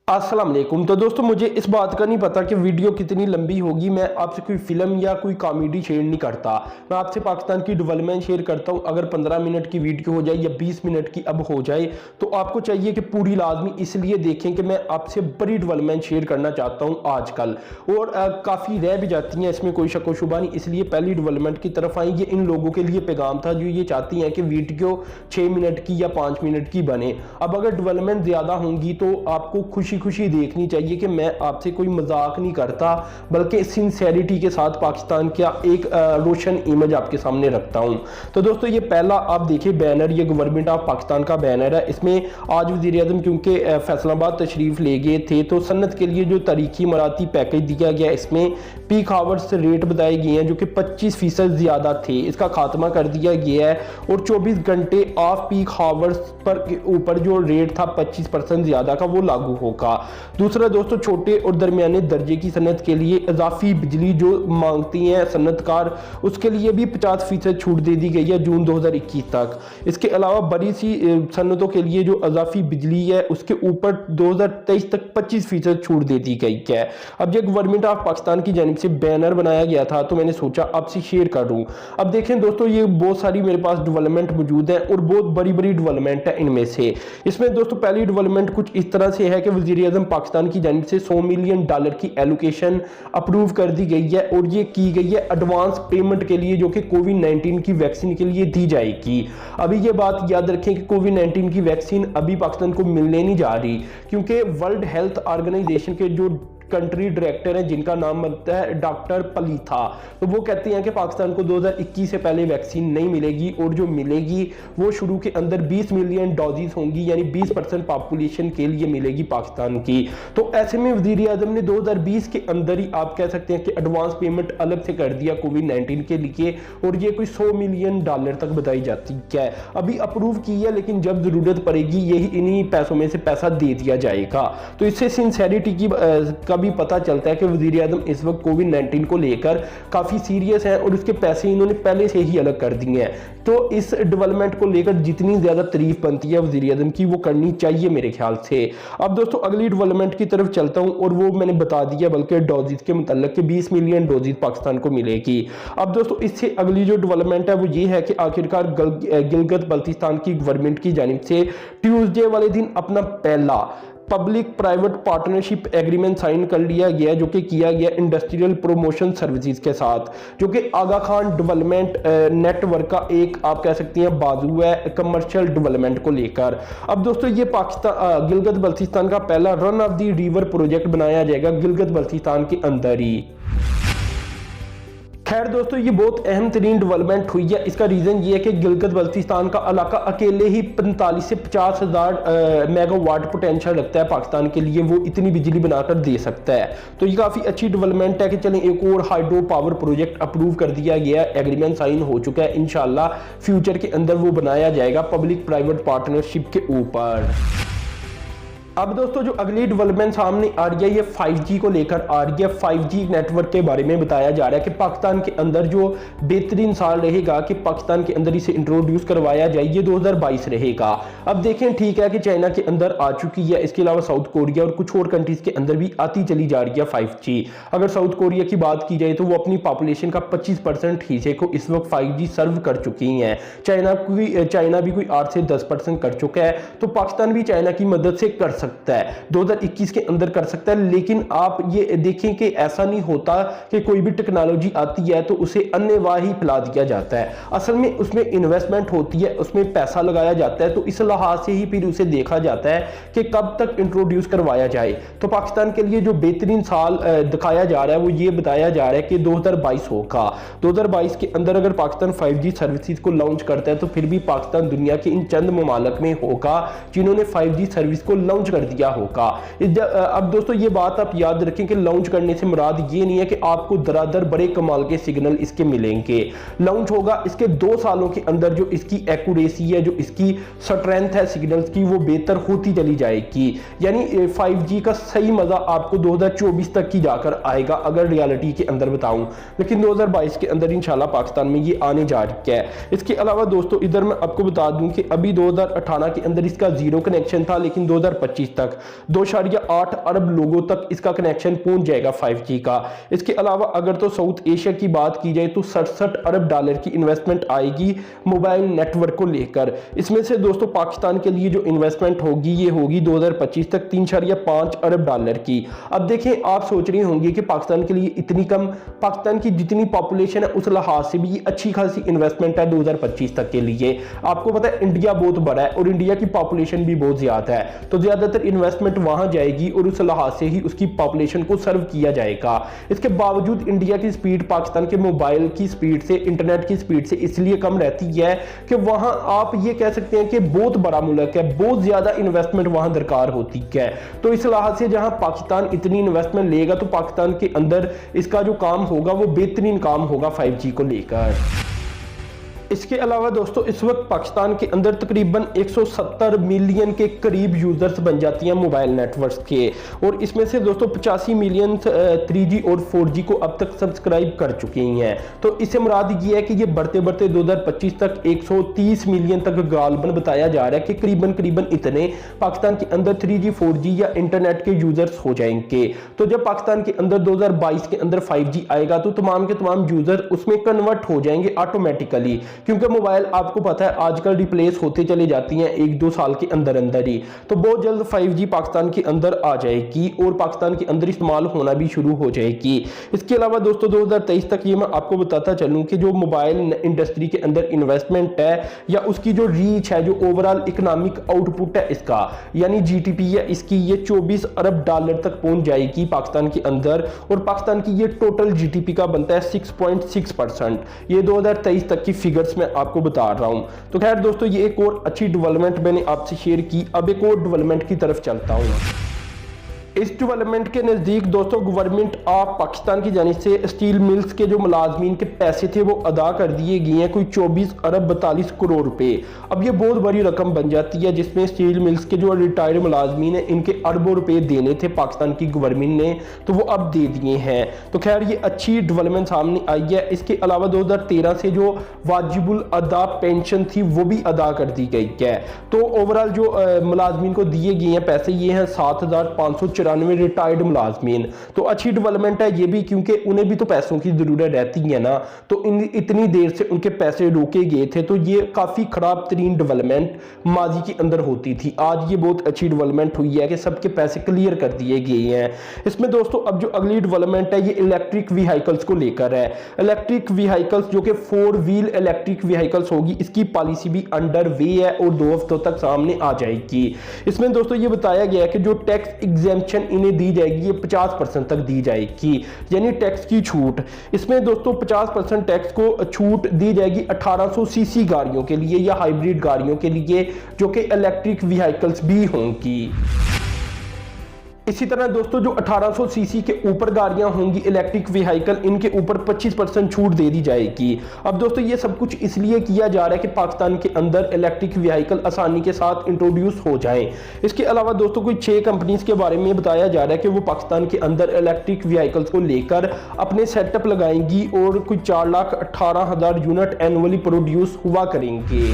अस्सलाम वालेकुम। तो दोस्तों मुझे इस बात का नहीं पता कि वीडियो कितनी लंबी होगी। मैं आपसे कोई फिल्म या कोई कॉमेडी शेयर नहीं करता। मैं आपसे पाकिस्तान की डेवलपमेंट शेयर करता हूं। अगर 15 मिनट की वीडियो हो जाए या 20 मिनट की अब हो जाए तो आपको चाहिए कि पूरी लाजमी इसलिए देखें कि मैं आपसे बड़ी डेवलपमेंट शेयर करना चाहता हूँ आजकल। और काफ़ी रह भी जाती हैं, इसमें कोई शक व शुबा नहीं। इसलिए पहली डेवलपमेंट की तरफ आएंगे। इन लोगों के लिए पैगाम था जो ये चाहती हैं कि वीडियो 6 मिनट की या 5 मिनट की बने। अब अगर डेवलपमेंट ज़्यादा होंगी तो आपको खुशी खुशी देखनी चाहिए कि मैं आपसे कोई मजाक नहीं करता, बल्कि सिंसेरिटी के साथ पाकिस्तान का एक रोशन इमेज आपके सामने रखता हूं। तो दोस्तों ये पहला आप देखिए बैनर, ये गवर्नमेंट ऑफ पाकिस्तान का बैनर है। इसमें आज वज़ीर आज़म क्योंकि फैसलाबाद तशरीफ ले गए थे तो सन्नत के लिए जो तारीखी मराती पैकेज दिया गया, इसमें पीक आवर्स रेट बताए गए हैं जो कि 25% ज़्यादा थे। इसका खात्मा कर दिया गया है और 24 घंटे ऑफ पीक आवर्स पर ऊपर जो रेट था 25% ज़्यादा का वो लागू होगा। दूसरा दोस्तों छोटे और दरमियाने दर्जे की सनत के लिए इजाफी बिजली जो मांगती हैं सनतकार, उसके लिए भी 50% छूट दे दी गई है जून 2021 तक। इसके अलावा बड़ी सी सनतों के लिए जो इजाफी बिजली है उसके ऊपर 2023 तक 25% छूट दे दी गई है। अब जब गवर्नमेंट ऑफ पाकिस्तान की जानिब से बैनर बनाया गया था तो मैंने सोचा आपसे शेयर करूं। अब देखें दोस्तों ये बहुत सारी मेरे पास डेवलपमेंट मौजूद है और बहुत बड़ी बड़ी डेवलपमेंट है इनमें से। इसमें दोस्तों पहली डेवलपमेंट कुछ इस तरह से है कि वज़ीर आज़म पाकिस्तान की जानिब से $100 मिलियन की एलोकेशन अप्रूव कर दी गई है और ये की गई है एडवांस पेमेंट के लिए जो कि कोविड-19 की वैक्सीन के लिए दी जाएगी। अभी ये बात याद रखें कि कोविड-19 की वैक्सीन अभी पाकिस्तान को मिलने नहीं जा रही, क्योंकि वर्ल्ड हेल्थ ऑर्गेनाइजेशन के जो कंट्री डायरेक्टर हैं जिनका नाम बनता है डॉक्टर पलीथा, तो वो कहते हैं कि पाकिस्तान को 2021 से पहले वैक्सीन नहीं मिलेगी और जो मिलेगी वो शुरू के अंदर 20 मिलियन डोजेस होंगी, यानी 20% पॉपुलेशन के लिए मिलेगी पाकिस्तान की। तो ऐसे में वज़ीर आज़म ने 2020 के अंदर ही आप कह सकते हैं कि एडवांस पेमेंट अलग से कर दिया कोविड-19 के लिए और ये कोई $100 मिलियन तक बताई जाती है। अभी अप्रूव की है लेकिन जब जरूरत पड़ेगी यही इन्हीं पैसों में से पैसा दे दिया जाएगा। तो इससे सिंसेरिटी की भी पता चलता है कि वज़ीर आज़म इस वक्त कोविड-19 को लेकर काफ़ी सीरियस हैं और उसके पैसे इन्होंने पहले से ही अलग कर दिए हैं। तो इस डेवलपमेंट को लेकर जितनी ज़्यादा तारीफ बनती है वज़ीर आज़म की वो करनी चाहिए मेरे ख्याल से। अब दोस्तों अगली डेवलपमेंट की तरफ चलता हूँ और वो मैंने बता दिया बल्कि डोजेस के मतलब कि 20 मिलियन डोजेस पाकिस्तान को मिलेगी। अब दोस्तों इससे अगली जो डेवलपमेंट है वो ये है कि आखिरकार गिलगित बल्तिस्तान की गवर्नमेंट की जानिब से ट्यूसडे वाले दिन अपना पहला public private partnership agreement sign कर लिया गया जो कि किया गया इंडस्ट्रियल प्रमोशन सर्विसेज के साथ, जो कि आगा खान डेवलपमेंट नेटवर्क का एक आप कह सकती हैं बाजू है कमर्शियल डेवलपमेंट को लेकर। अब दोस्तों ये पाकिस्तान गिलगित बल्तिस्तान का पहला run of the river project बनाया जाएगा गिलगित बल्तिस्तान के अंदर ही। खैर दोस्तों ये बहुत अहम तरीन डेवलपमेंट हुई है। इसका रीज़न ये है कि गिलगित बल्तिस्तान का इलाका अकेले ही 45 से 50 हज़ार मेगावाट पोटेंशियल रखता है पाकिस्तान के लिए, वो इतनी बिजली बनाकर दे सकता है। तो ये काफ़ी अच्छी डेवलपमेंट है कि चलें एक और हाइड्रो पावर प्रोजेक्ट अप्रूव कर दिया गया, एग्रीमेंट साइन हो चुका है। इंशाल्लाह फ्यूचर के अंदर वो बनाया जाएगा पब्लिक प्राइवेट पार्टनरशिप के ऊपर। अब दोस्तों जो अगली डेवलपमेंट सामने आ रही है ये 5G को लेकर आ रही है। 5G नेटवर्क के बारे में बताया जा रहा है कि पाकिस्तान के अंदर जो बेहतरीन साल रहेगा कि पाकिस्तान के अंदर इसे इंट्रोड्यूस करवाया जाए, ये 2022 रहेगा। अब देखें ठीक है कि चाइना के अंदर आ चुकी है, इसके अलावा साउथ कोरिया और कुछ और कंट्रीज के अंदर भी आती चली जा रही है 5G। अगर साउथ कोरिया की बात की जाए तो वो अपनी पॉपुलेशन का 25% हिस्से को इस वक्त 5G सर्व कर चुकी हैं। चाइना भी कोई 8 से 10% कर चुका है। तो पाकिस्तान भी चाइना की मदद से कर सकता है, 2021 के अंदर कर सकता है। लेकिन आप ये देखें कि ऐसा नहीं होता कि कोई भी टेक्नोलॉजी आती है तो उसे अन्यवाह ही फैला दिया जाता है। असल में उसमें इन्वेस्टमेंट होती है, उसमें पैसा लगाया जाता है, तो इस लिहाज से ही फिर उसे देखा जाता है कि कब तक इंट्रोड्यूस करवाया जाए। तो पाकिस्तान के लिए जो बेहतरीन साल दिखाया जा रहा है वो ये बताया जा रहा है कि 2022 होगा। 2022 के अंदर अगर पाकिस्तान 5G सर्विसेज को लॉन्च करता है तो फिर भी पाकिस्तान दुनिया के इन चंद ममालिक में होगा जिन्होंने 5G सर्विस को लॉन्च कर दिया होगा। अब दोस्तों ये बात आप याद रखें कि लॉन्च करने से मुराद ये नहीं है कि आपको दरादर बड़े कमाल के सिग्नल इसके मिलेंगे। लॉन्च होगा इसके 2 सालों के अंदर जो इसकी एक्यूरेसी है, जो इसकी स्ट्रेंथ है सिग्नल्स की, वो बेहतर होती चली जाएगी। यानी 5G का सही मजा आपको 2024 तक की जाकर आएगा अगर रियलिटी के अंदर बताऊं, लेकिन 2022 के अंदर इंशाल्लाह पाकिस्तान में ये आने जा रही है। इसके अलावा दोस्तों इधर मैं आपको बता दूं कि अभी 2018 के अंदर इसका जीरो कनेक्शन था, लेकिन 2025 2025 तक 2.8 अरब लोगों तक इसका कनेक्शन पहुंच जाएगा 5G का। इसके अलावा अगर तो साउथ एशिया की बात की जाए तो 67 अरब डॉलर की इन्वेस्टमेंट आएगी मोबाइल नेटवर्क को लेकर। इसमें से दोस्तों पाकिस्तान के लिए जो इन्वेस्टमेंट होगी ये होगी 2025 तक 3.5 अरब डॉलर की। अब देखें, आप सोच रहे होंगे कि पाकिस्तान के लिए इतनी कम, पाकिस्तान की जितनी पॉपुलेशन है उस लिहाज से भी अच्छी खासी इन्वेस्टमेंट है 2025 तक के लिए। आपको पता है इंडिया बहुत बड़ा है और इंडिया की पॉपुलेशन भी बहुत ज्यादा है, तो ज्यादातर इन्वेस्टमेंट वहां जाएगी और उस लिहाज से ही उसकी पॉपुलेशन को सर्व किया जाएगा। इसके बावजूद इंडिया की स्पीड पाकिस्तान के मोबाइल की स्पीड से, इंटरनेट की स्पीड से इसलिए कम रहती है कि वहां आप ये कह सकते हैं कि बहुत बड़ा मुल्क है, बहुत ज्यादा इन्वेस्टमेंट वहां दरकार होती है। तो इस लिहाज से जहां पाकिस्तान इतनी इन्वेस्टमेंट लेगा तो पाकिस्तान के अंदर इसका जो काम होगा वो बेहतरीन काम होगा 5G को लेकर। इसके अलावा दोस्तों इस वक्त पाकिस्तान के अंदर तकरीबन 170 मिलियन के करीब यूजर्स बन जाती हैं मोबाइल नेटवर्क्स के, और इसमें से दोस्तों 85 मिलियन 3G और 4G को अब तक सब्सक्राइब कर चुकी हैं। तो इससे मुराद ये है कि ये बढ़ते बढ़ते 2025 तक 130 मिलियन तक गालबन बताया जा रहा है कि करीबन इतने पाकिस्तान के अंदर 3G 4G या इंटरनेट के यूजर्स हो जाएंगे। तो जब पाकिस्तान के अंदर 2022 के अंदर 5G आएगा तो तमाम के तमाम यूजर उसमें कन्वर्ट हो जाएंगे ऑटोमेटिकली, क्योंकि मोबाइल आपको पता है आजकल रिप्लेस होते चली जाती हैं 1-2 साल के अंदर ही। तो बहुत जल्द 5G पाकिस्तान के अंदर आ जाएगी और पाकिस्तान के अंदर इस्तेमाल होना भी शुरू हो जाएगी। इसके अलावा दोस्तों 2023 तक ये मैं आपको बताता चलूं कि जो मोबाइल इंडस्ट्री के अंदर इन्वेस्टमेंट है या उसकी जो रीच है, जो ओवरऑल इकोनॉमिक आउटपुट है इसका, यानी GDP है इसकी, ये 24 अरब डॉलर तक पहुंच जाएगी पाकिस्तान के अंदर, और पाकिस्तान की ये टोटल GDP का बनता है 6.6%। ये 2023 तक की फिगर्स मैं आपको बता रहा हूं। तो खैर दोस्तों ये एक और अच्छी डेवलपमेंट मैंने आपसे शेयर की। अब एक और डेवलपमेंट की तरफ चलता हूं। इस डेवलपमेंट के नज़दीक दोस्तों गवर्नमेंट ऑफ पाकिस्तान की जानिब से स्टील मिल्स के जो मुलाजमीन के पैसे थे वो अदा कर दिए गए हैं, कोई 24 अरब 42 करोड़ रुपए। अब ये बहुत बड़ी रकम बन जाती है जिसमें स्टील मिल्स के जो रिटायर्ड मुलाजमीन हैं इनके अरबों रुपए देने थे पाकिस्तान की गवर्नमेंट ने, तो वो अब दे दिए हैं। तो खैर ये अच्छी डेवलपमेंट सामने आई है। इसके अलावा 2013 से जो वाजिबुल अदा पेंशन थी वो भी अदा कर दी गई है। तो ओवरऑल जो मुलाजमीन को दिए गए हैं पैसे ये हैं 7,594 रिटायर्ड मुलाजमीन। तो अच्छी डेवलपमेंट है ये भी, क्योंकि उन्हें भी तो पैसों की जरूरत रहती है ना, तो इतनी देर से उनके पैसे रोके गए थे, तो ये काफी खराब तरीन डेवलपमेंट माजी के अंदर होती थी। आज ये बहुत अच्छी डेवलपमेंट हुई है कि सबके पैसे क्लियर कर दिए गए हैं। इसमें दोस्तों अब जो अगली डेवलपमेंट है ये इलेक्ट्रिक व्हीकल्स को लेकर है। इलेक्ट्रिक व्हीकल्स जो कि 4 व्हील इलेक्ट्रिक व्हीकल्स होगी, इसकी पॉलिसी भी अंडर वे है और 2 हफ्तों तक सामने आ जाएगी। इसमें दोस्तों ये बताया गया है कि जो टैक्स एग्जेम्पशन इन्हें दी जाएगी ये 50% तक दी जाएगी, यानी टैक्स की छूट। इसमें दोस्तों 50% टैक्स को छूट दी जाएगी 1800 सीसी गाड़ियों के लिए या हाइब्रिड गाड़ियों के लिए जो कि इलेक्ट्रिक व्हीकल्स भी होंगी। इसी तरह दोस्तों जो 1800 सीसी के ऊपर गाड़ियां होंगी इलेक्ट्रिक व्हीकल, इनके ऊपर 25% छूट दे दी जाएगी। अब दोस्तों ये सब कुछ इसलिए किया जा रहा है कि पाकिस्तान के अंदर इलेक्ट्रिक व्हीकल आसानी के साथ इंट्रोड्यूस हो जाएं। इसके अलावा दोस्तों कोई 6 कंपनीज के बारे में बताया जा रहा है कि वो पाकिस्तान के अंदर इलेक्ट्रिक व्हीकल्स को लेकर अपने सेटअप लगाएंगी और कोई 4,18,000 यूनिट एनुअली प्रोड्यूस हुआ करेंगे।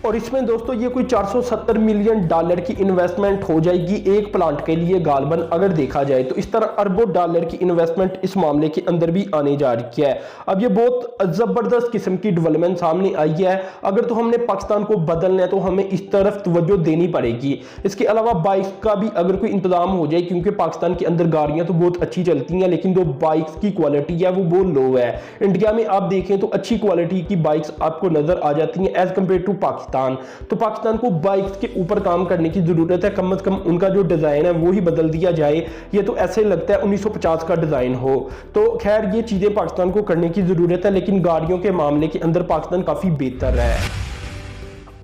और इसमें दोस्तों ये कोई 470 मिलियन डॉलर की इन्वेस्टमेंट हो जाएगी एक प्लांट के लिए गालबन अगर देखा जाए तो। इस तरह अरबों डॉलर की इन्वेस्टमेंट इस मामले के अंदर भी आने जा रही है। अब ये बहुत जबरदस्त किस्म की डेवलपमेंट सामने आई है। अगर तो हमने पाकिस्तान को बदलना है तो हमें इस तरफ तवज्जो देनी पड़ेगी। इसके अलावा बाइक्स का भी अगर कोई इंतजाम हो जाए, क्योंकि पाकिस्तान के अंदर गाड़ियां तो बहुत अच्छी चलती हैं लेकिन जो बाइक्स की क्वालिटी है वो बहुत लो है। इंडिया में आप देखें तो अच्छी क्वालिटी की बाइक्स आपको नजर आ जाती हैं एज कम्पेयर टू पाकिस्तान। तो पाकिस्तान को बाइक्स के ऊपर काम करने की जरूरत है। कम से कम उनका जो डिजाइन है वो ही बदल दिया जाए। ये तो ऐसे लगता है 1950 का डिजाइन हो। तो खैर ये चीजें पाकिस्तान को करने की जरूरत है, लेकिन गाड़ियों के मामले के अंदर पाकिस्तान काफी बेहतर है।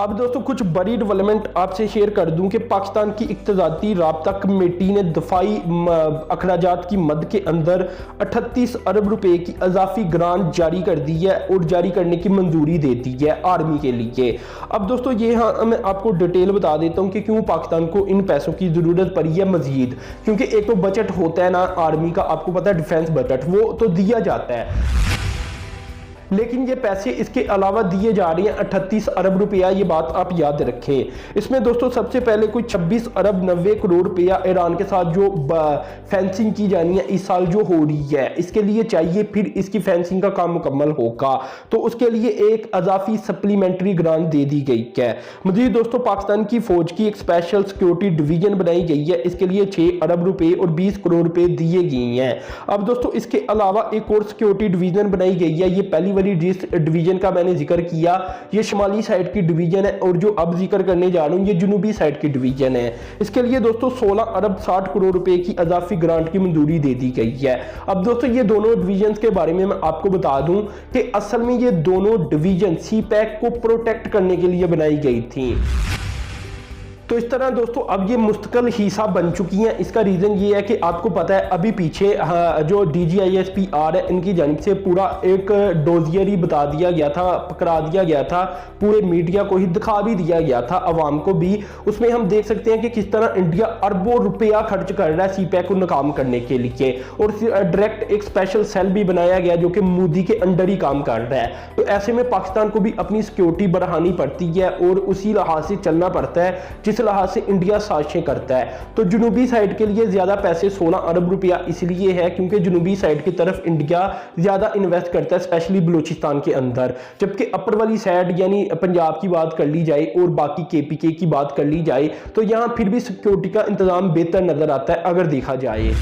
अब दोस्तों कुछ बड़ी डेवलपमेंट आपसे शेयर कर दूं कि पाकिस्तान की इक्तसादी राब्ता कमेटी ने दफाई अखराजात की मद के अंदर 38 अरब रुपए की अजाफी ग्रांट जारी कर दी है और जारी करने की मंजूरी दे दी है आर्मी के लिए। अब दोस्तों ये मैं आपको डिटेल बता देता हूं कि क्यों पाकिस्तान को इन पैसों की जरूरत पड़ी है मजीद, क्योंकि एक तो बजट होता है ना आर्मी का, आपको पता है डिफेंस बजट, वो तो दिया जाता है। लेकिन ये पैसे इसके अलावा दिए जा रहे हैं 38 अरब रुपया, ये बात आप याद रखें। इसमें दोस्तों सबसे पहले कोई 26 अरब 90 करोड़ रुपया ईरान के साथ जो फेंसिंग की जानी है इस साल जो हो रही है, इसके लिए चाहिए, फिर इसकी फेंसिंग का काम मुकम्मल होगा तो उसके लिए एक अजाफी सप्लीमेंट्री ग्रांट दे दी गई है। मजीद दोस्तों पाकिस्तान की फौज की एक स्पेशल सिक्योरिटी डिवीजन बनाई गई है, इसके लिए 6 अरब रुपए और 20 करोड़ रुपए दिए गए हैं। अब दोस्तों इसके अलावा एक और सिक्योरिटी डिवीजन बनाई गई है, ये पहली वाली जिस डिवीजन का मैंने जिक्र किया ये शुमाली साइड की डिवीजन है, और जो अब जिक्र करने जा रहा हूं ये जनूबी साइड की डिवीजन है। इसके लिए दोस्तों 16 अरब 60 करोड़ रुपए की अजाफी ग्रांट की मंजूरी दे दी गई है। अब दोस्तों ये दोनों डिवीजन के बारे में मैं आपको बता दूं कि असल में ये दोनों डिवीजन सीपैक को प्रोटेक्ट करने के लिए बनाई गई थी। तो इस तरह दोस्तों अब ये मुस्तकिल हिस्सा बन चुकी हैं। इसका रीज़न ये है कि आपको पता है अभी पीछे जो DGISPR है इनकी जानिब से पूरा एक डोजियर ही बता दिया गया था, पकड़ा दिया गया था, पूरे मीडिया को ही दिखा भी दिया गया था, अवाम को भी। उसमें हम देख सकते हैं कि किस तरह इंडिया अरबों रुपया खर्च कर रहा है सीपैक को नाकाम करने के लिए, और डायरेक्ट एक स्पेशल सेल भी बनाया गया जो कि मोदी के अंडर ही काम कर रहा है। तो ऐसे में पाकिस्तान को भी अपनी सिक्योरिटी बढ़ानी पड़ती है और उसी लिहाज से चलना पड़ता है जिस लिहाज से इंडिया साजिशें करता है। तो जनूबी साइड के लिए ज्यादा पैसे 16 अरब रुपया इसलिए है क्योंकि जनूबी साइड की तरफ इंडिया ज्यादा इन्वेस्ट करता है, स्पेशली बलूचिस्तान के अंदर। जबकि अपर वाली साइड यानी पंजाब की बात कर ली जाए और बाकी KPK की बात कर ली जाए तो यहां फिर भी सिक्योरिटी का इंतजाम बेहतर नजर आता है अगर देखा जाए।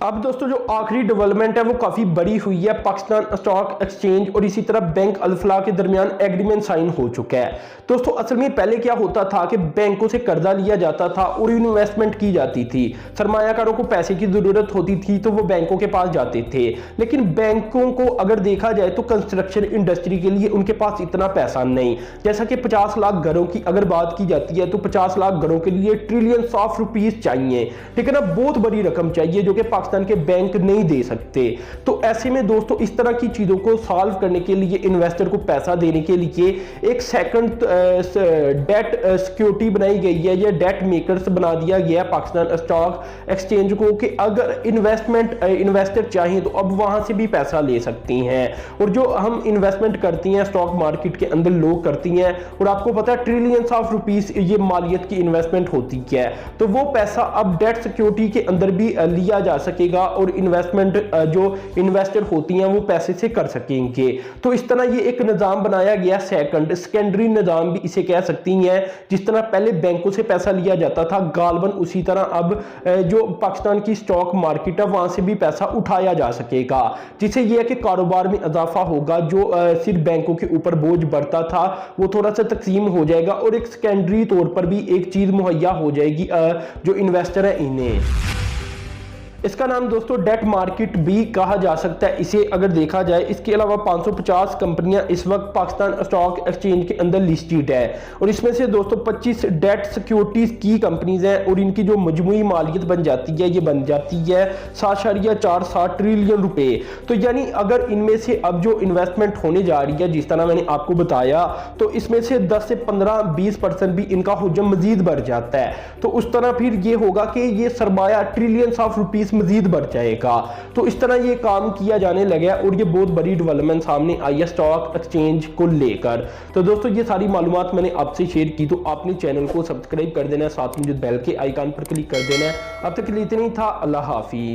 अब दोस्तों जो आखिरी डेवलपमेंट है वो काफी बड़ी हुई है। पाकिस्तान स्टॉक एक्सचेंज और इसी तरह बैंक अल्फला के दरमियान एग्रीमेंट साइन हो चुका है। दोस्तों असल में पहले क्या होता था कि बैंकों से कर्जा लिया जाता था और इन्वेस्टमेंट की जाती थी, सरमायाकारों को पैसे की जरूरत होती थी तो वो बैंकों के पास जाते थे। लेकिन बैंकों को अगर देखा जाए तो कंस्ट्रक्शन इंडस्ट्री के लिए उनके पास इतना पैसा नहीं, जैसा कि 50 लाख घरों की अगर बात की जाती है तो 50 लाख घरों के लिए ट्रिलियंस ऑफ रुपीज चाहिए, ठीक है ना, बहुत बड़ी रकम चाहिए जो कि पाकिस्तान के बैंक नहीं दे सकते। तो ऐसे में दोस्तों इस तरह की चीजों को सॉल्व करने के लिए इन्वेस्टर को पैसा देने के लिए एक सेकंड डेट सिक्योरिटी बनाई गई है, या डेट मेकर्स बना दिया गया पाकिस्तान स्टॉक एक्सचेंज को कि अगर इन्वेस्टर चाहें तो अब वहां से भी पैसा ले सकती हैं। और जो हम इन्वेस्टमेंट करती हैं स्टॉक मार्केट के अंदर लोग करती हैं, और आपको पता है ट्रिलियंस ऑफ रुपीस ये मालियत की इन्वेस्टमेंट होती है, तो वो पैसा अब डेट सिक्योरिटी के अंदर भी लिया जा सकेगा और इन्वेस्टमेंट जो इन्वेस्टर होती हैं वो पैसे से कर सकेंगे। तो इस तरह ये एक निजाम बनाया गया, सेकेंडरी निजाम भी इसे कह सकती हैं। जिस तरह पहले बैंकों से पैसा लिया जाता था गालबन उसी तरह अब जो पाकिस्तान की स्टॉक मार्केट है वहां से भी पैसा उठाया जा सकेगा, जिससे यह है कि कारोबार में इजाफा होगा। जो सिर्फ बैंकों के ऊपर बोझ बढ़ता था वो थोड़ा सा तकसीम हो जाएगा और एक सेकेंडरी तौर पर भी एक चीज मुहैया हो जाएगी जो इन्वेस्टर है इन्हें। इसका नाम दोस्तों डेट मार्केट भी कहा जा सकता है इसे अगर देखा जाए। इसके अलावा 550 कंपनियां इस वक्त पाकिस्तान स्टॉक एक्सचेंज के अंदर लिस्टेड है, और इसमें से दोस्तों 25 डेट सिक्योरिटीज की कंपनीज हैं, और इनकी जो मजमूई मालियत बन जाती है ये बन जाती है 7.47 ट्रिलियन रुपए। तो यानी अगर इनमें से अब जो इन्वेस्टमेंट होने जा रही है जिस तरह मैंने आपको बताया, तो इसमें से 10 से 15-20% भी इनका हुजम मजीद बढ़ जाता है। तो उस तरह फिर ये होगा कि ये सरमाया ट्रिलियंस ऑफ रुपीस मजीद बढ़ जाएगा। तो इस तरह ये काम किया जाने लगा और ये बहुत बड़ी डेवलपमेंट सामने आई है स्टॉक एक्सचेंज को लेकर। तो दोस्तों ये सारी मालूमात मैंने आपसे शेयर की, तो आपने चैनल को सब्सक्राइब कर देना है, साथ में जो बेल के आइकन पर क्लिक कर देना है। अब तक के लिए इतना ही था। अल्लाह हाफिज।